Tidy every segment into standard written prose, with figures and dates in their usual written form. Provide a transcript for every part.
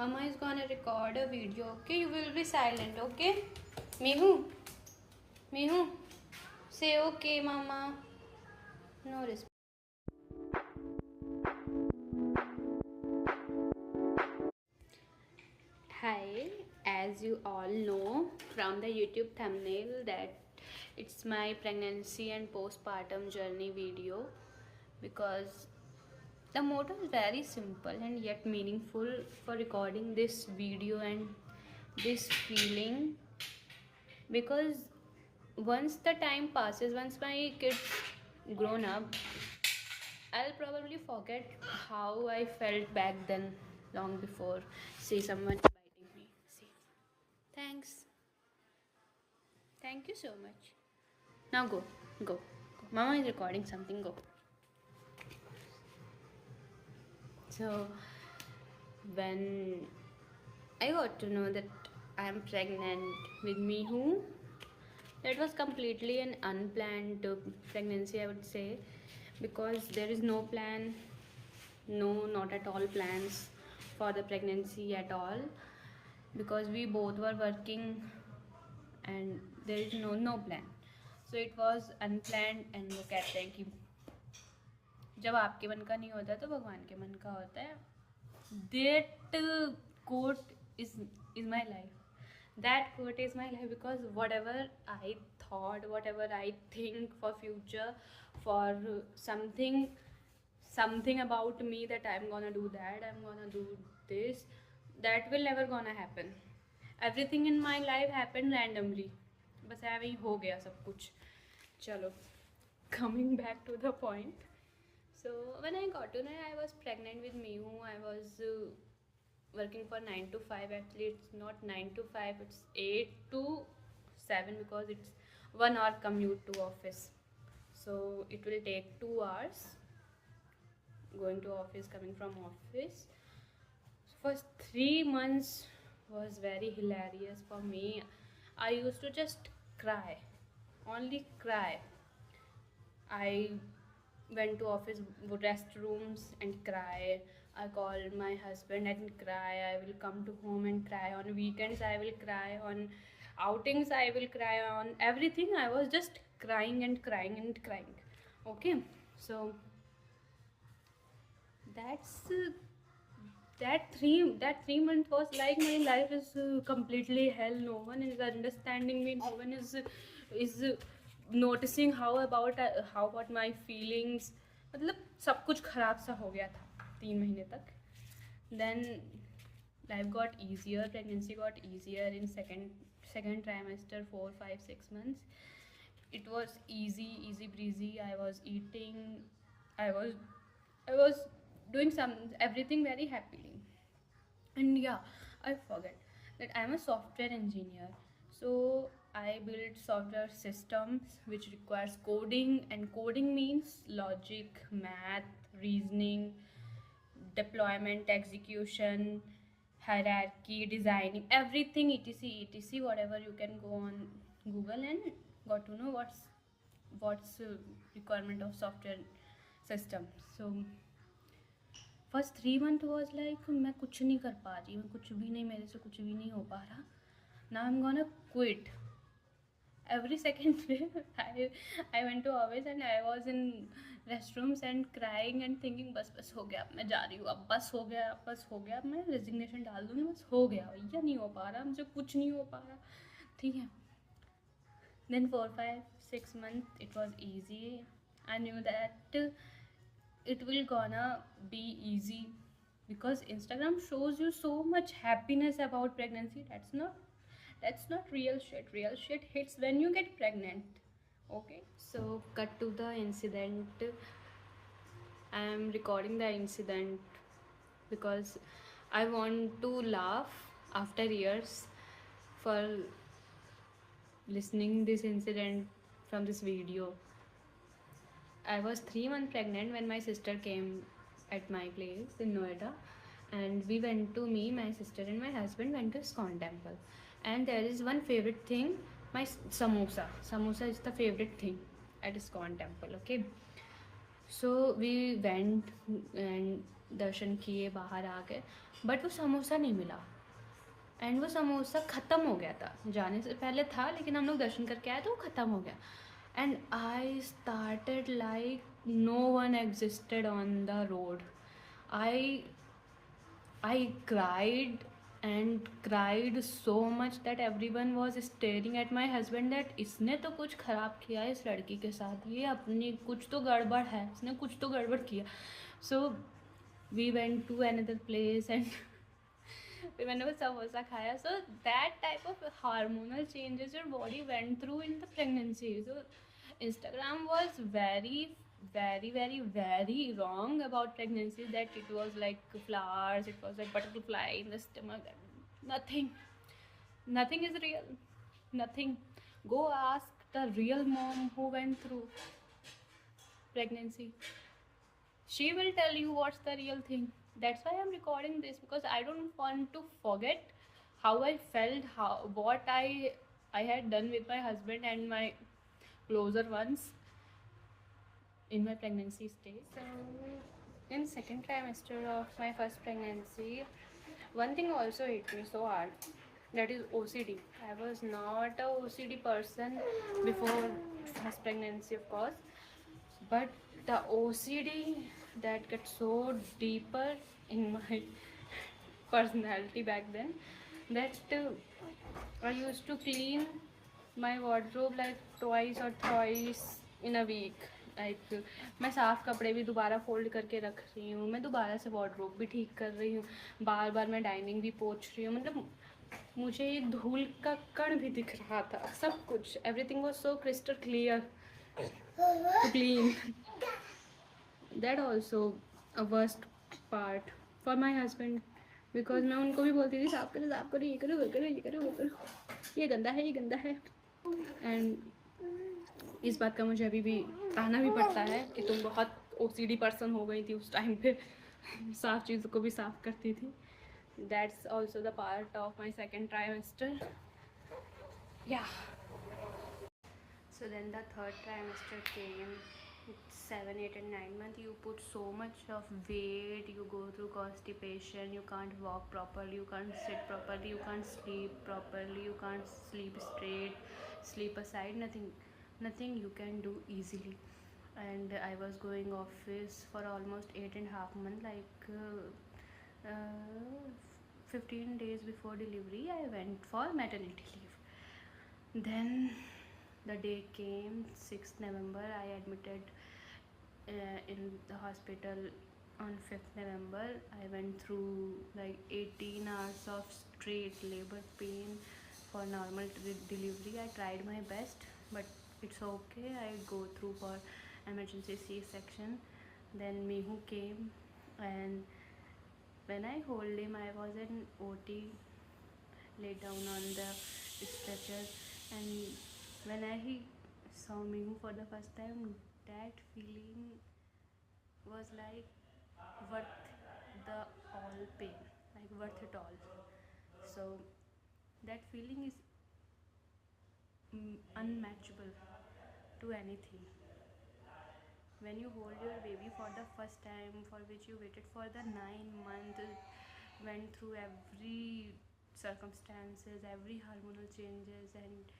Mama is gonna record a video, okay? You will be silent, okay? Mihu, Mihu, say okay, Mama. No response. Hi, as you all know from the YouTube thumbnail that it's my pregnancy and postpartum journey video, because the motto is very simple and yet meaningful for recording this video and this feeling, because once the time passes, once my kids grown up, I'll probably forget how I felt back then, long before. See someone biting me. See. Thanks. Thank you so much. Now go. Go. Mama is recording something. Go. So, when I got to know that I'm pregnant with Mihu, that was completely an unplanned pregnancy, I would say, because there is no plan, no, not at all plans for the pregnancy at all, because we both were working and there is no plan. So it was unplanned. And वो कहते हैं कि जब आपके मन का नहीं होता तो भगवान के मन का होता है. That quote is my life. That quote is my life, because whatever I thought, whatever I think for future, for something about me, that I'm gonna do that, I'm gonna do this, that will never gonna happen. Everything in my life happened randomly. बस ऐसे ही हो गया सब कुछ. चलो, coming back to the point. So when I got to know I was pregnant with Mihu, I was working for 9 to 5. Actually, it's not 9 to 5, it's 8 to 7, because it's 1 hour commute to office. So it will take 2 hours going to office, coming from office. First 3 months was very hilarious for me. I used to just cry, only cry. I went to office restrooms and cry. I call my husband and cry. I will come to home and cry. On weekends I will cry. On outings I will cry. On everything I was just crying and crying and crying. Okay, so that's that 3 month was like my life is completely hell. No one is understanding me. No one is noticing how about my feelings. मतलब सब कुछ खराब सा हो गया था 3 महीने तक. Then life got easier, pregnancy got easier in second trimester, 4 5 6 months. It was easy breezy. I was eating, I was doing everything very happily. And yeah, I forget that I'm a software engineer. So I build software systems which requires coding, and coding means logic, math, reasoning, deployment, execution, hierarchy, designing, everything, etc, whatever. You can go on Google and got to know what's requirement of software system. So first 3 month was like मैं कुछ नहीं कर पा रही, मैं कुछ भी नहीं, मेरे से कुछ भी नहीं हो पा रहा. Now I am gonna quit. Every second day I went to office and I was in restrooms and crying and thinking बस हो गया, अब मैं जा रही हूँ, अब बस हो गया, अब मैं रेजिग्नेशन डाल दूँगी, बस हो गया भैया, नहीं हो पा रहा मुझे, कुछ नहीं हो पा रहा. ठीक है. Then 4 5 6 months it was easy. I knew that it will gonna be easy, because Instagram shows you so much happiness about pregnancy. That's not real shit. Real shit hits when you get pregnant. Okay, so cut to the incident. I am recording the incident because I want to laugh after years for listening this incident from this video. I was 3 months pregnant when my sister came at my place in Noida, and we went to my sister and my husband went to ISKCON temple. And there is one favorite thing, my samosa. Samosa is the favorite thing at ISKCON temple. Okay, so we went and दर्शन किए, बाहर आ गए, but वो समोसा नहीं मिला। And वो समोसा ख़त्म हो गया था, जाने से पहले था लेकिन हम लोग दर्शन करके आए तो वो ख़त्म हो गया। And I started like no one existed on the road. I I cried and cried so much that everyone was staring at my husband that इसने तो कुछ ख़राब किया है इस लड़की के साथ, ये अपनी कुछ तो गड़बड़ है, इसने कुछ तो गड़बड़ किया। So we went to another place and फिर मैंने वो समोसा खाया. So that type of hormonal changes your body went through in the pregnancy. So Instagram was very wrong about pregnancy, that it was like flowers, it was like butterfly in the stomach. Nothing is real. Nothing. Go ask the real mom who went through pregnancy. She will tell you what's the real thing. That's why I'm recording this, because I don't want to forget how I felt, what I had done with my husband and my closer ones in my pregnancy stage. So in second trimester of my first pregnancy, one thing also hit me so hard, that is OCD. I was not a OCD person before first pregnancy, of course, but the OCD that gets so deeper in my personality back then, that I used to clean my wardrobe like twice or thrice in a week. Like मैं साफ़ कपड़े भी दोबारा fold करके रख रही हूँ, मैं दोबारा से वार्डरोब भी ठीक कर रही हूँ, बार बार मैं डाइनिंग भी पोंछ रही हूँ. मतलब मुझे धूल का कण भी दिख रहा था, सब कुछ, everything was so crystal clear too clean. That also a worst part for my husband, because मैं उनको भी बोलती थी साफ करो, ये करो, वो करो, ये करो, वो करो, ये गंदा है, ये गंदा है. एंड इस बात का मुझे अभी भी कहना भी पड़ता है कि तुम बहुत OCD पर्सन हो गई थी उस टाइम पे, साफ चीज़ों को भी साफ करती थी. That's also the part of my second trimester. Yeah so then the third trimester came. 7, 8 and 9 months, you put so much of weight, you go through constipation, you can't walk properly, you can't sit properly, you can't sleep properly, you can't sleep straight, sleep aside, nothing you can do easily. And I was going office for almost 8.5 months, like 15 days before delivery I went for maternity leave. Then the day came, 6th November, I admitted in the hospital. On 5th November, I went through like 18 hours of straight labor pain for normal delivery. I tried my best, but it's okay. I go through for emergency C-section. Then Mehu came, and when I hold him, I was in OT, laid down on the stretcher, and when I saw Mehu for the first time, that feeling was like worth the all pain, like worth it all. So that feeling is unmatchable to anything. When you hold your baby for the first time, for which you waited for the 9 months, went through every circumstances, every hormonal changes and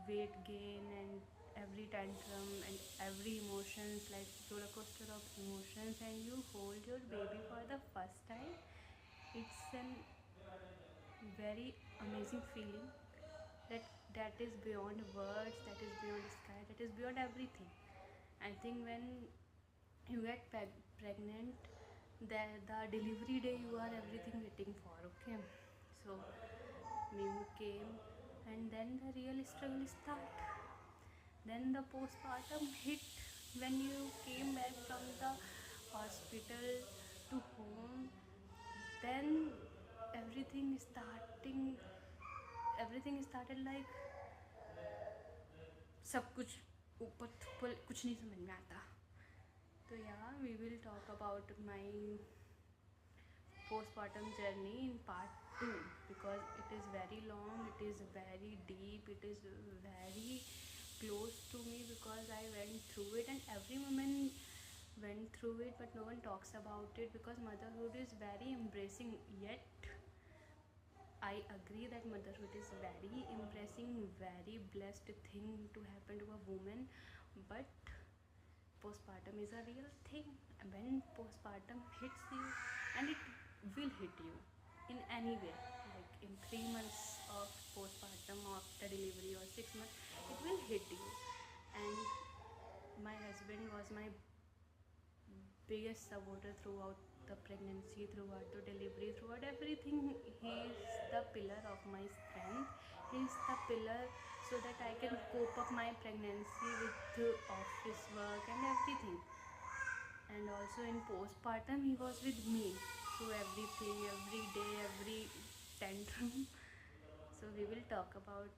weight gain and every tantrum and every emotions, like roller coaster of emotions, and you hold your baby for the first time, it's an very amazing feeling that is beyond words, that is beyond sky, that is beyond everything. I think when you get pregnant, the delivery day you are everything waiting for. Okay, so Mimu came, and then the real struggle start. Then the postpartum hit when you came back from the hospital to home. Then everything started like सब कुछ ऊपर थुपल, कुछ नहीं समझ में आता. तो यार, we will talk about my postpartum journey in part 2, because it is very long, it is very deep, it is very close to me, because I went through it, and every woman went through it, but no one talks about it because motherhood is very embracing. Yet I agree that motherhood is very impressing, very blessed thing to happen to a woman, but postpartum is a real thing. When postpartum hits you, and it will hit you in any way, like in 3 months of postpartum after delivery or 6 months, it will hit you. And my husband was my biggest supporter throughout the pregnancy, throughout the delivery, throughout everything. He is the pillar of my strength. He is the pillar so that I can cope up my pregnancy with the office work and everything. And also in postpartum, he was with me through everything, every day, every tantrum. So we will talk about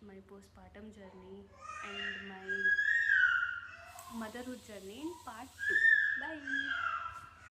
my postpartum journey and my motherhood journey in part 2. Bye.